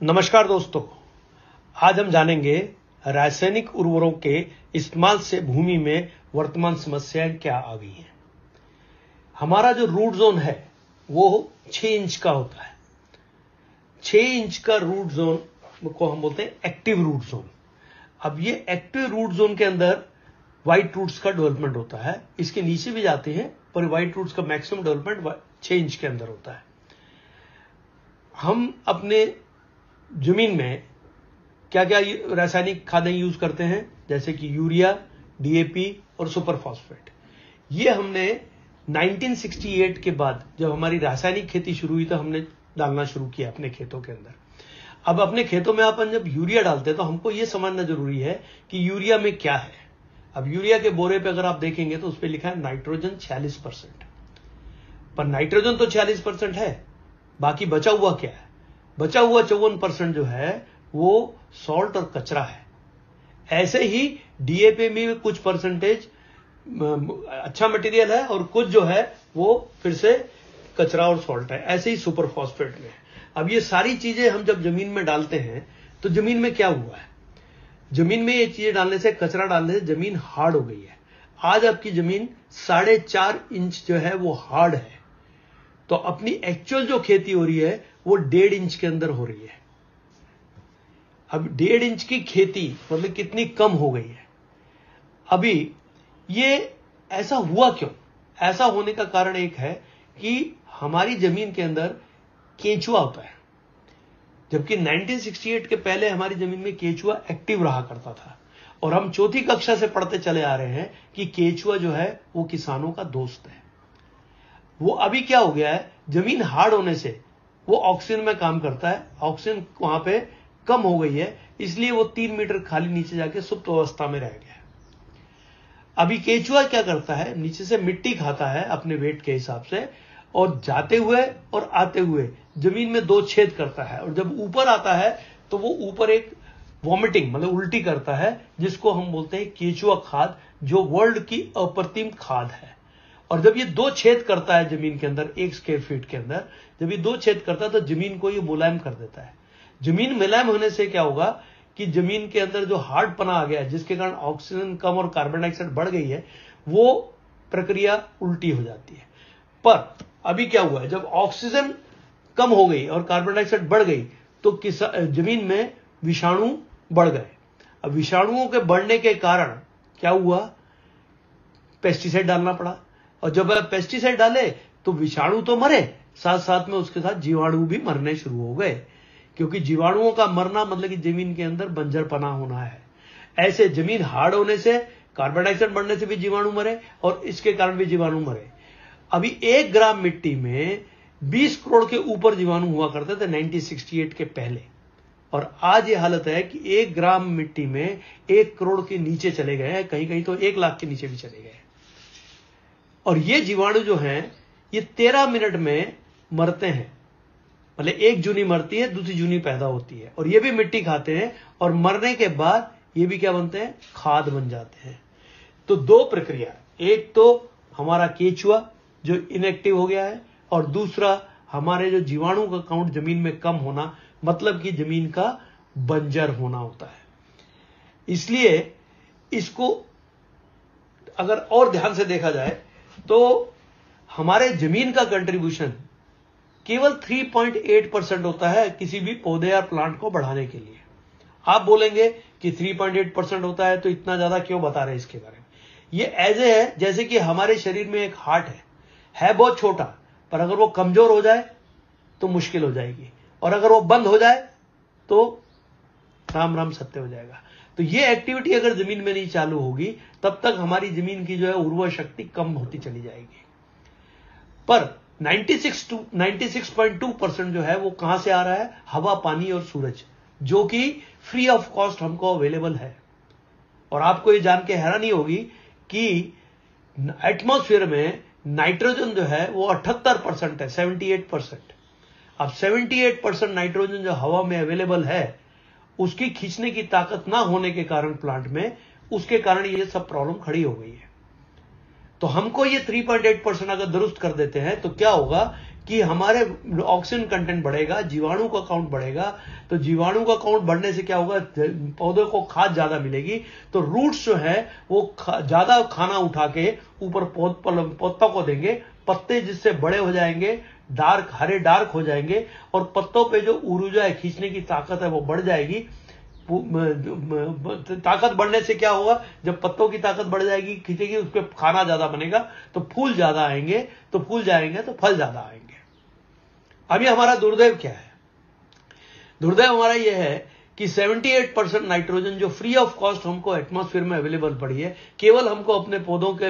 नमस्कार दोस्तों, आज हम जानेंगे रासायनिक उर्वरकों के इस्तेमाल से भूमि में वर्तमान समस्याएं क्या आ गई हैं। हमारा जो रूट जोन है वो 6 इंच का होता है। 6 इंच का रूट जोन को हम बोलते हैं एक्टिव रूट जोन। अब ये एक्टिव रूट जोन के अंदर व्हाइट रूट्स का डेवलपमेंट होता है। इसके नीचे भी जाते हैं पर व्हाइट रूट्स का मैक्सिमम डेवलपमेंट 6 इंच के अंदर होता है। हम अपने जमीन में क्या क्या रासायनिक खादें यूज करते हैं, जैसे कि यूरिया, डीएपी और सुपर फॉस्फेट। ये हमने 1968 के बाद जब हमारी रासायनिक खेती शुरू हुई तो हमने डालना शुरू किया अपने खेतों के अंदर। अब अपने खेतों में अपन जब यूरिया डालते हैं तो हमको यह समझना जरूरी है कि यूरिया में क्या है। अब यूरिया के बोरे पे अगर आप देखेंगे तो उस पर लिखा है नाइट्रोजन 46%, पर नाइट्रोजन तो 46% है, बाकी बचा हुआ क्या है? बचा हुआ 54% जो है वो सॉल्ट और कचरा है। ऐसे ही डीएपी में कुछ परसेंटेज अच्छा मटेरियल है और कुछ जो है वो फिर से कचरा और सॉल्ट है। ऐसे ही सुपर फॉस्फेट में है। अब ये सारी चीजें हम जब जमीन में डालते हैं तो जमीन में क्या हुआ है? जमीन में ये चीजें डालने से, कचरा डालने से जमीन हार्ड हो गई है। आज आपकी जमीन 4.5 इंच जो है वो हार्ड है। तो अपनी एक्चुअल जो खेती हो रही है वो 1.5 इंच के अंदर हो रही है। अब 1.5 इंच की खेती मतलब कितनी कम हो गई है। अभी ये ऐसा हुआ क्यों? ऐसा होने का कारण एक है कि हमारी जमीन के अंदर केंचुआ होता है, जबकि 1968 के पहले हमारी जमीन में केंचुआ एक्टिव रहा करता था। और हम चौथी कक्षा से पढ़ते चले आ रहे हैं कि केंचुआ जो है वो किसानों का दोस्त है। वो अभी क्या हो गया है, जमीन हार्ड होने से वो ऑक्सीजन में काम करता है, ऑक्सीजन वहां पे कम हो गई है, इसलिए वो 3 मीटर खाली नीचे जाके सुप्त अवस्था में रह गया है। अभी केंचुआ क्या करता है, नीचे से मिट्टी खाता है अपने वेट के हिसाब से, और जाते हुए और आते हुए जमीन में 2 छेद करता है। और जब ऊपर आता है तो वो ऊपर एक वॉमिटिंग मतलब उल्टी करता है, जिसको हम बोलते हैं केंचुआ खाद, जो वर्ल्ड की अप्रतिम खाद है। और जब ये 2 छेद करता है जमीन के अंदर 1 स्क्वायर फीट के अंदर, जब ये 2 छेद करता है तो जमीन को ये मुलायम कर देता है। जमीन मुलायम होने से क्या होगा कि जमीन के अंदर जो हार्ड पना आ गया है, जिसके कारण ऑक्सीजन कम और कार्बन डाइऑक्साइड बढ़ गई है, वो प्रक्रिया उल्टी हो जाती है। पर अभी क्या हुआ है, जब ऑक्सीजन कम हो गई और कार्बन डाइऑक्साइड बढ़ गई तो जमीन में विषाणु बढ़ गए। अब विषाणुओं के बढ़ने के कारण क्या हुआ, पेस्टिसाइड डालना पड़ा। और जब आप पेस्टिसाइड डाले तो विषाणु तो मरे, साथ साथ में उसके साथ जीवाणु भी मरने शुरू हो गए, क्योंकि जीवाणुओं का मरना मतलब कि जमीन के अंदर बंजरपना होना है। ऐसे जमीन हार्ड होने से, कार्बन डाइऑक्साइड बढ़ने से भी जीवाणु मरे और इसके कारण भी जीवाणु मरे। अभी 1 ग्राम मिट्टी में 20 करोड़ के ऊपर जीवाणु हुआ करते थे 1968 के पहले, और आज ये हालत है कि 1 ग्राम मिट्टी में 1 करोड़ के नीचे चले गए हैं, कहीं कहीं तो 1 लाख के नीचे भी चले गए। और ये जीवाणु जो हैं ये 13 मिनट में मरते हैं। मतलब एक जूनी मरती है, दूसरी जूनी पैदा होती है, और ये भी मिट्टी खाते हैं, और मरने के बाद ये भी क्या बनते हैं, खाद बन जाते हैं। तो 2 प्रक्रिया, एक तो हमारा केंचुआ जो इनएक्टिव हो गया है, और दूसरा हमारे जो जीवाणु का काउंट जमीन में कम होना, मतलब कि जमीन का बंजर होना होता है। इसलिए इसको अगर और ध्यान से देखा जाए तो हमारे जमीन का कंट्रीब्यूशन केवल 3.8% होता है किसी भी पौधे या प्लांट को बढ़ाने के लिए। आप बोलेंगे कि 3.8% होता है तो इतना ज्यादा क्यों बता रहे हैं इसके बारे में? ये ऐसे है जैसे कि हमारे शरीर में एक हार्ट है बहुत छोटा, पर अगर वो कमजोर हो जाए तो मुश्किल हो जाएगी, और अगर वो बंद हो जाए तो राम राम सत्य हो जाएगा। तो ये एक्टिविटी अगर जमीन में नहीं चालू होगी तब तक हमारी जमीन की जो है उर्वर शक्ति कम होती चली जाएगी। पर 96.2% जो है वो कहां से आ रहा है? हवा, पानी और सूरज, जो कि फ्री ऑफ कॉस्ट हमको अवेलेबल है। और आपको ये जान के हैरानी होगी कि एटमॉस्फेयर में नाइट्रोजन जो है वो 78% है, 78%। अब 78% नाइट्रोजन जो हवा में अवेलेबल है, उसकी खींचने की ताकत ना होने के कारण प्लांट में, उसके कारण ये सब प्रॉब्लम खड़ी हो गई है। तो हमको ये 3.8% अगर दुरुस्त कर देते हैं तो क्या होगा कि हमारे ऑक्सीजन कंटेंट बढ़ेगा, जीवाणु का काउंट बढ़ेगा। तो जीवाणु का काउंट बढ़ने से क्या होगा, पौधे को खाद ज्यादा मिलेगी। तो रूट्स जो है वो ज्यादा खाना उठा के ऊपर पत्तों को देंगे, पत्ते जिससे बड़े हो जाएंगे, डार्क हरे डार्क हो जाएंगे, और पत्तों पे जो ऊर्जा है, खींचने की ताकत है, वो बढ़ जाएगी। ताकत बढ़ने से क्या होगा, जब पत्तों की ताकत बढ़ जाएगी, खींचेगी, उस पर खाना ज्यादा बनेगा, तो फूल ज्यादा आएंगे, तो फूल जाएंगे तो फल ज्यादा आएंगे। अभी हमारा दुर्दैव क्या है, दुर्दैव हमारा यह है कि 78% नाइट्रोजन जो फ्री ऑफ कॉस्ट हमको एटमॉस्फेयर में अवेलेबल पड़ी है, केवल हमको अपने पौधों के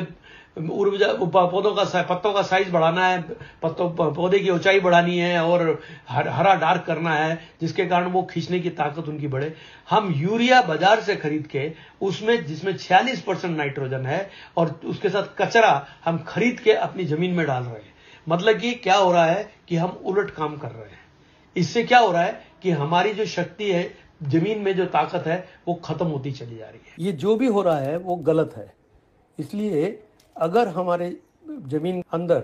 पत्तों का साइज बढ़ाना है, पौधे की ऊंचाई बढ़ानी है और हरा डार्क करना है, जिसके कारण वो खींचने की ताकत उनकी बढ़े। हम यूरिया बाजार से खरीद के उसमें जिसमें 46% नाइट्रोजन है और उसके साथ कचरा हम खरीद के अपनी जमीन में डाल रहे हैं। मतलब कि क्या हो रहा है कि हम उलट काम कर रहे हैं। इससे क्या हो रहा है कि हमारी जो शक्ति है, जमीन में जो ताकत है, वो खत्म होती चली जा रही है। ये जो भी हो रहा है वो गलत है। इसलिए अगर हमारे जमीन अंदर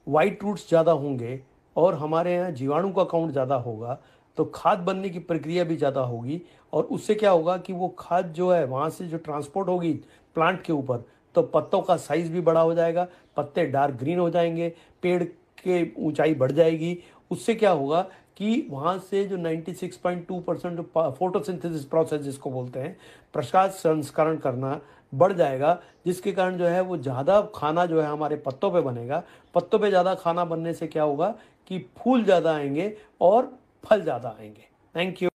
वाइट रूट्स ज़्यादा होंगे और हमारे यहाँ जीवाणु का काउंट ज़्यादा होगा तो खाद बनने की प्रक्रिया भी ज़्यादा होगी, और उससे क्या होगा कि वो खाद जो है वहाँ से जो ट्रांसपोर्ट होगी प्लांट के ऊपर, तो पत्तों का साइज भी बड़ा हो जाएगा, पत्ते डार्क ग्रीन हो जाएंगे, पेड़ के ऊंचाई बढ़ जाएगी। उससे क्या होगा कि वहाँ से जो 96.2% जो फोटोसिंथेसिस प्रोसेस जिसको बोलते हैं, प्रकाश संस्करण करना बढ़ जाएगा, जिसके कारण जो है वो ज़्यादा खाना जो है हमारे पत्तों पे बनेगा। पत्तों पे ज़्यादा खाना बनने से क्या होगा कि फूल ज़्यादा आएंगे और फल ज़्यादा आएंगे। Thank you.